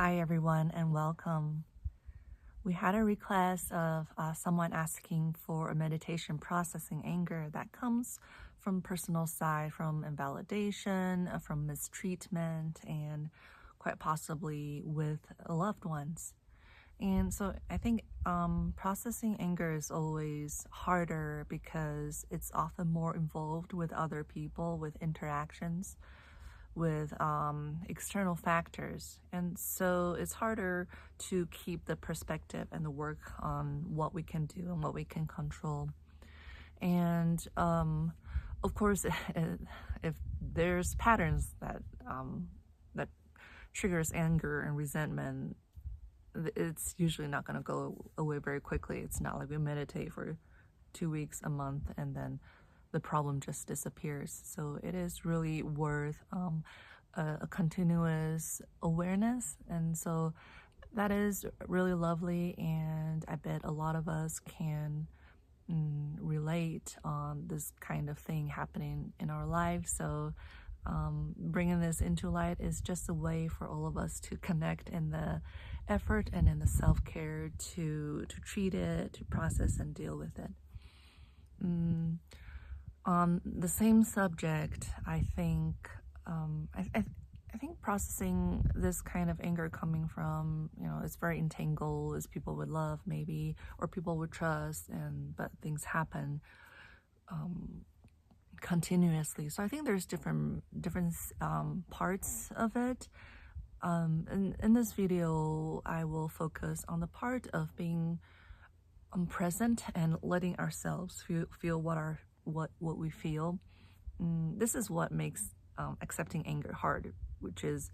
Hi everyone and welcome. We had a request of someone asking for a meditation processing anger that comes from personal side, from invalidation, from mistreatment, and quite possibly with loved ones. And so I think processing anger is always harder because it's often more involved with other people, with interactions, with external factors. And so it's harder to keep the perspective and the work on what we can do and what we can control. And of course, if there's patterns that triggers anger and resentment, it's usually not going to go away very quickly. It's not like we meditate for 2 weeks, a month, and then the problem just disappears. So it is really worth a continuous awareness. And so that is really lovely. And I bet a lot of us can relate on this kind of thing happening in our lives. So bringing this into light is just a way for all of us to connect in the effort and in the self-care to treat it, to process and deal with it. On the same subject, I think I think processing this kind of anger coming from, it's very entangled, as people would love maybe, or people would trust, but things happen continuously. So I think there's different parts of it. In this video, I will focus on the part of being present and letting ourselves feel what we feel. This is what makes accepting anger hard, which is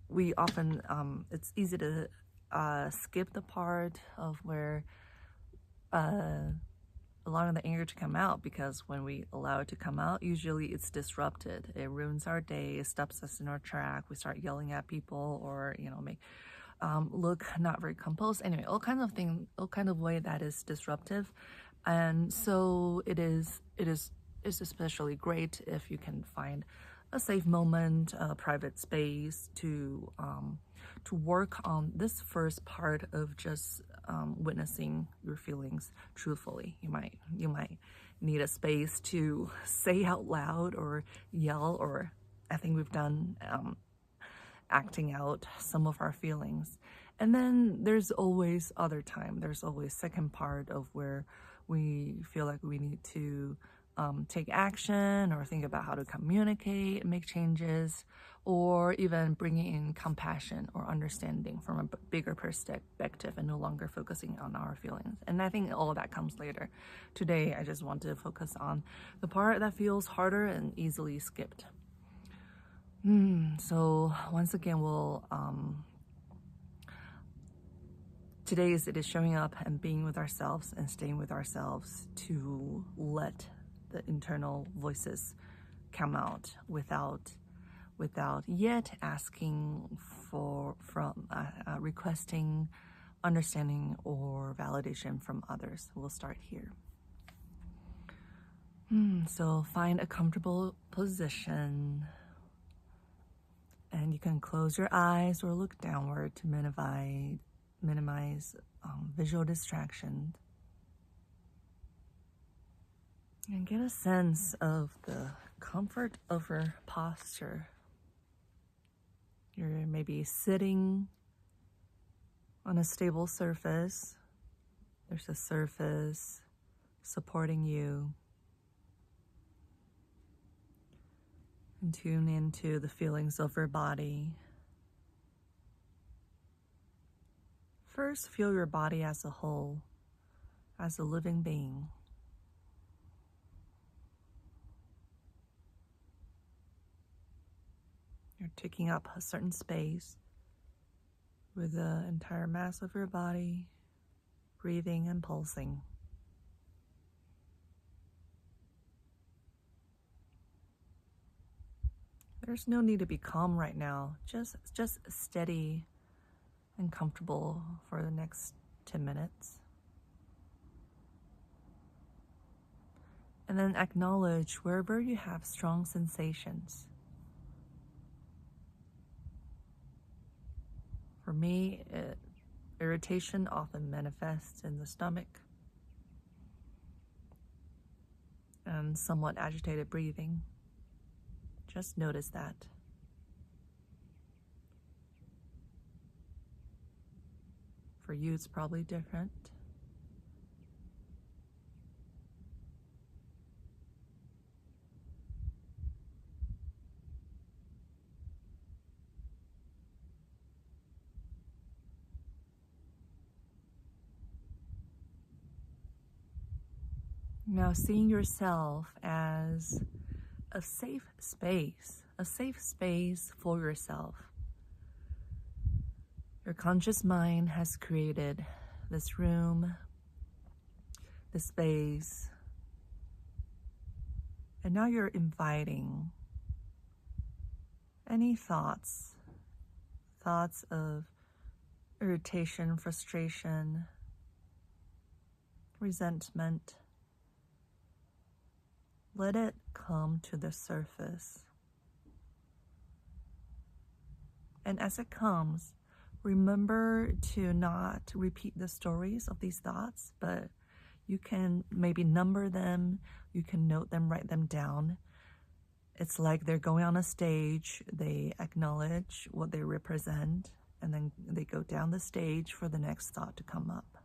we often it's easy to skip the part of where allowing the anger to come out, because when we allow it to come out, usually it's disrupted. It ruins our day, it stops us in our track. We start yelling at people, or make look not very composed. Anyway, all kinds of way that is disruptive. And so it's especially great if you can find a safe moment, a private space to work on this first part of just witnessing your feelings truthfully. You might need a space to say out loud or yell, or I think we've done acting out some of our feelings. And then there's always other time. There's always second part of where we feel like we need to take action or think about how to communicate, make changes, or even bringing in compassion or understanding from a bigger perspective and no longer focusing on our feelings. And I think all of that comes later. Today, I just want to focus on the part that feels harder and easily skipped. So once again, it is showing up and being with ourselves and staying with ourselves to let the internal voices come out without yet asking requesting understanding or validation from others. We'll start here. So find a comfortable position, and you can close your eyes or look downward to minimize visual distraction. And get a sense of the comfort of your posture. You're maybe sitting on a stable surface. There's a surface supporting you. And tune into the feelings of your body. First, feel your body as a whole, as a living being. You're taking up a certain space with the entire mass of your body, breathing and pulsing. There's no need to be calm right now, just steady and comfortable for the next 10 minutes. And then acknowledge wherever you have strong sensations. For me, irritation often manifests in the stomach and somewhat agitated breathing. Just notice that. For you, it's probably different. Now, seeing yourself as a safe space for yourself. Your conscious mind has created this room, this space, and now you're inviting any thoughts of irritation, frustration, resentment. Let it come to the surface. And as it comes, remember to not repeat the stories of these thoughts, but you can maybe number them, you can note them, write them down. It's like they're going on a stage, they acknowledge what they represent, and then they go down the stage for the next thought to come up.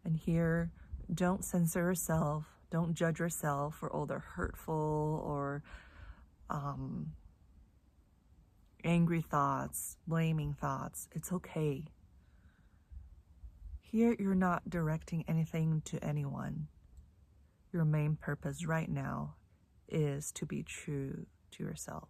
And here, don't censor yourself, don't judge yourself for all the hurtful or angry thoughts, blaming thoughts. It's okay. Here, you're not directing anything to anyone. Your main purpose right now is to be true to yourself.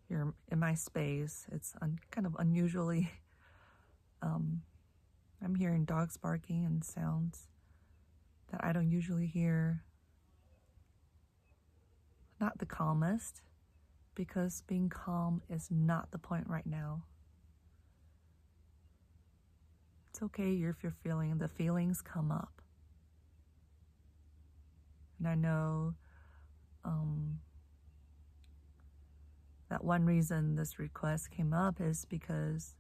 Here in my space, it's kind of unusually, I'm hearing dogs barking and sounds that I don't usually hear. Not the calmest, because being calm is not the point right now. It's okay if you're feeling, the feelings come up. And I know that one reason this request came up is because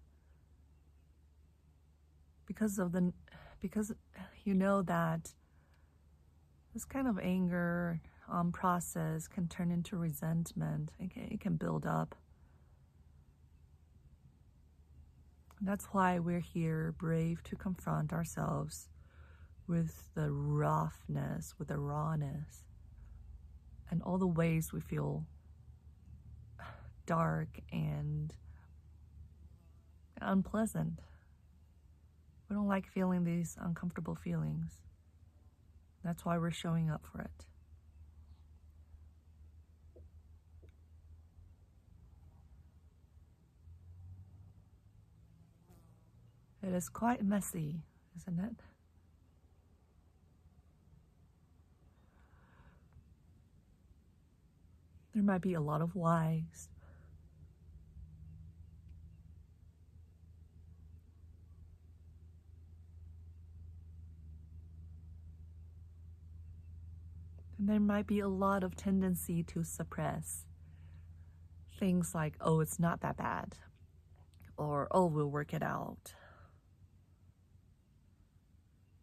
you know that this kind of anger process can turn into resentment. It can build up. That's why we're here, brave to confront ourselves with the roughness, with the rawness, and all the ways we feel dark and unpleasant. We don't like feeling these uncomfortable feelings. That's why we're showing up for it. It is quite messy, isn't it? There might be a lot of whys. And there might be a lot of tendency to suppress things like, oh, it's not that bad, or oh, we'll work it out,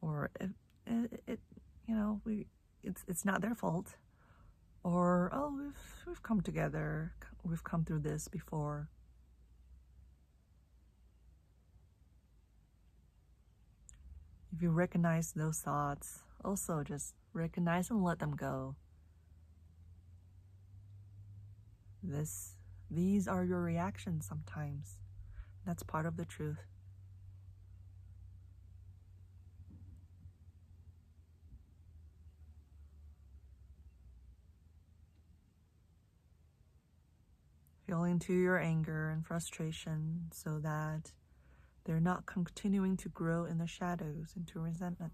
or it's not their fault, or oh, we've come together, we've come through this before. If you recognize those thoughts, also just recognize and let them go. These are your reactions sometimes. That's part of the truth. feeling to your anger and frustration so that they're not continuing to grow in the shadows into resentment.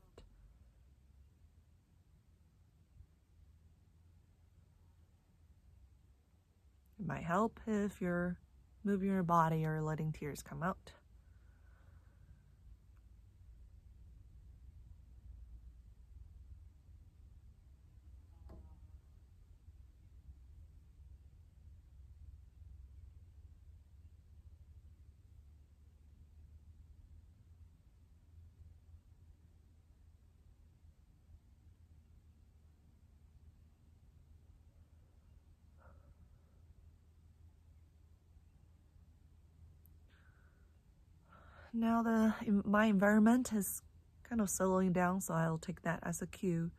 It might help if you're moving your body or letting tears come out. Now my environment is kind of slowing down, so I'll take that as a cue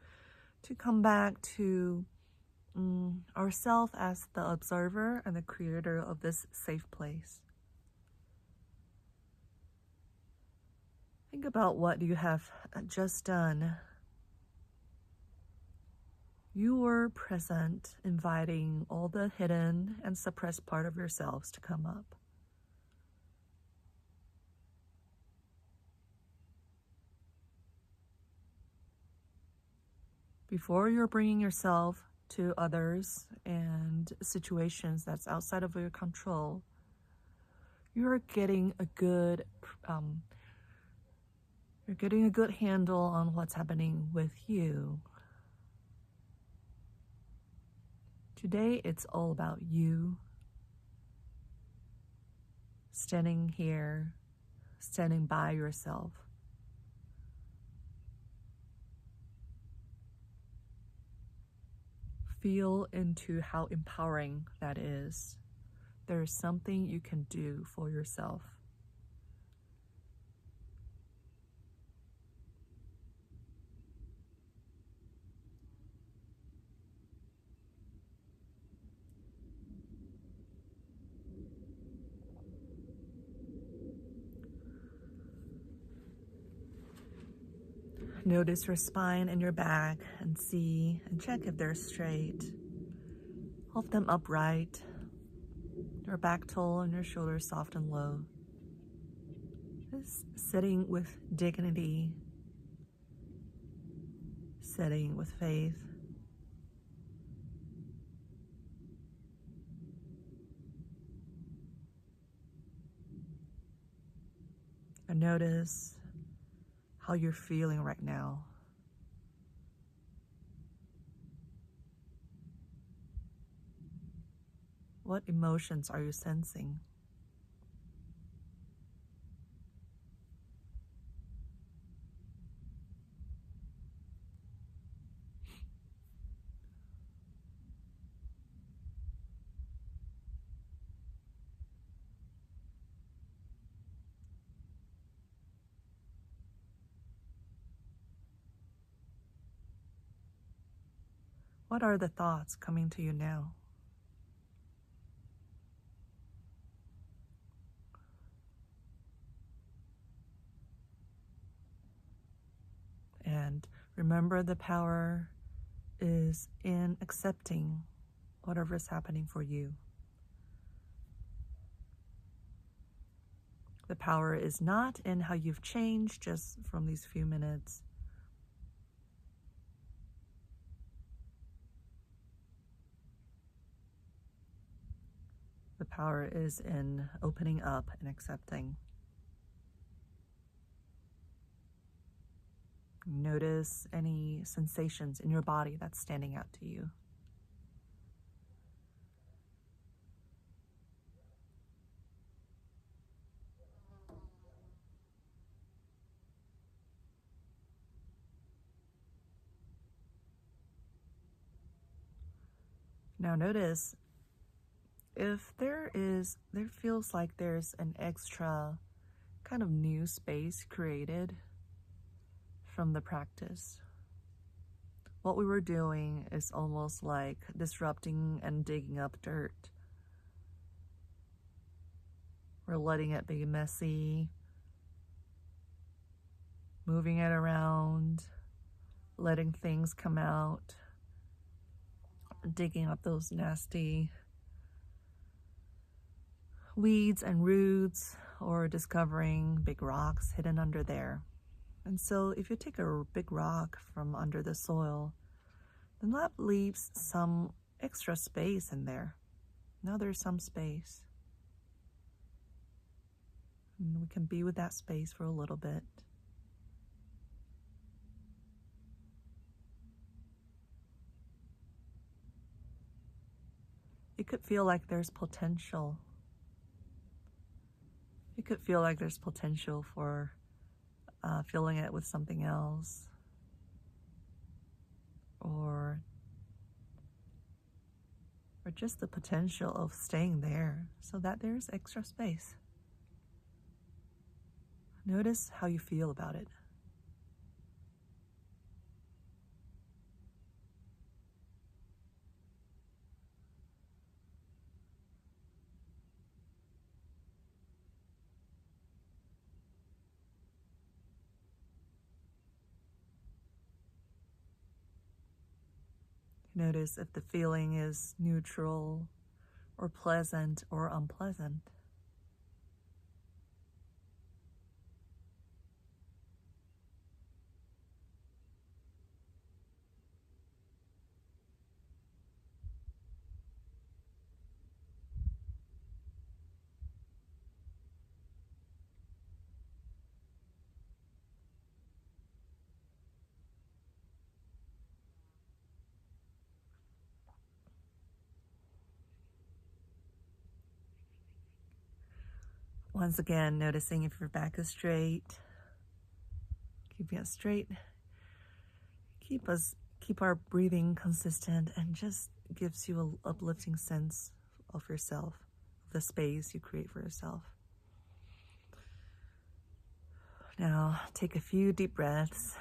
to come back to ourselves as the observer and the creator of this safe place. Think about what you have just done. You were present, inviting all the hidden and suppressed part of yourselves to come up. Before you're bringing yourself to others and situations that's outside of your control, you're getting a good handle on what's happening with you. Today, it's all about you standing here, standing by yourself. Feel into how empowering that is. There is something you can do for yourself. Notice your spine and your back and see and check if they're straight. Hold them upright. Your back tall and your shoulders soft and low. Just sitting with dignity. Sitting with faith. And notice how you're feeling right now. What emotions are you sensing? What are the thoughts coming to you now? And remember, the power is in accepting whatever is happening for you. The power is not in how you've changed just from these few minutes. The power is in opening up and accepting. Notice any sensations in your body that's standing out to you. Now notice if there feels like there's an extra kind of new space created from the practice. What we were doing is almost like disrupting and digging up dirt. We're letting it be messy, moving it around, letting things come out, digging up those nasty weeds and roots, or discovering big rocks hidden under there. And so if you take a big rock from under the soil, then that leaves some extra space in there. Now there's some space. And we can be with that space for a little bit. It could feel like there's potential. It could feel like there's potential for filling it with something else, or just the potential of staying there so that there's extra space. Notice how you feel about it. Notice if the feeling is neutral or pleasant or unpleasant. Once again, noticing if your back is straight, keeping it straight. Keep our breathing consistent, and just gives you an uplifting sense of yourself, of the space you create for yourself. Now, take a few deep breaths.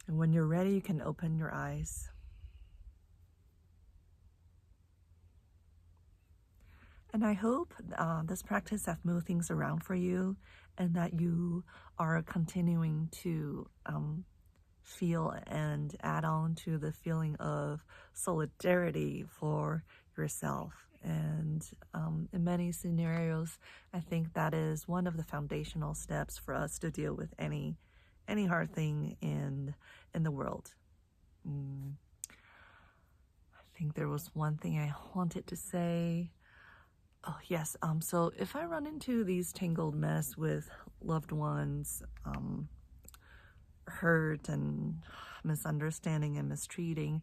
And when you're ready, you can open your eyes. And I hope this practice has moved things around for you, and that you are continuing to feel and add on to the feeling of solidarity for yourself. And in many scenarios, I think that is one of the foundational steps for us to deal with any hard thing in the world. I think there was one thing I wanted to say. Oh, yes. So if I run into these tangled mess with loved ones, hurt and misunderstanding and mistreating,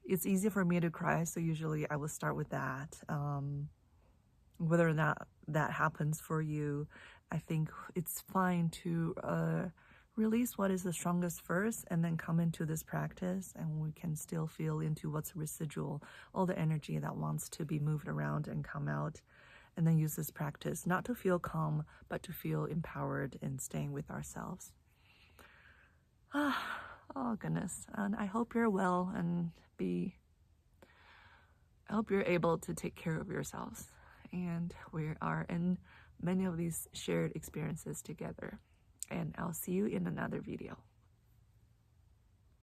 it's easy for me to cry. So usually I will start with that. Whether or not that happens for you, I think it's fine to release what is the strongest first, and then come into this practice, and we can still feel into what's residual, all the energy that wants to be moved around and come out, and then use this practice not to feel calm, but to feel empowered in staying with ourselves. Oh goodness. And I hope you're well, and I hope you're able to take care of yourselves, and we are in many of these shared experiences together. And I'll see you in another video.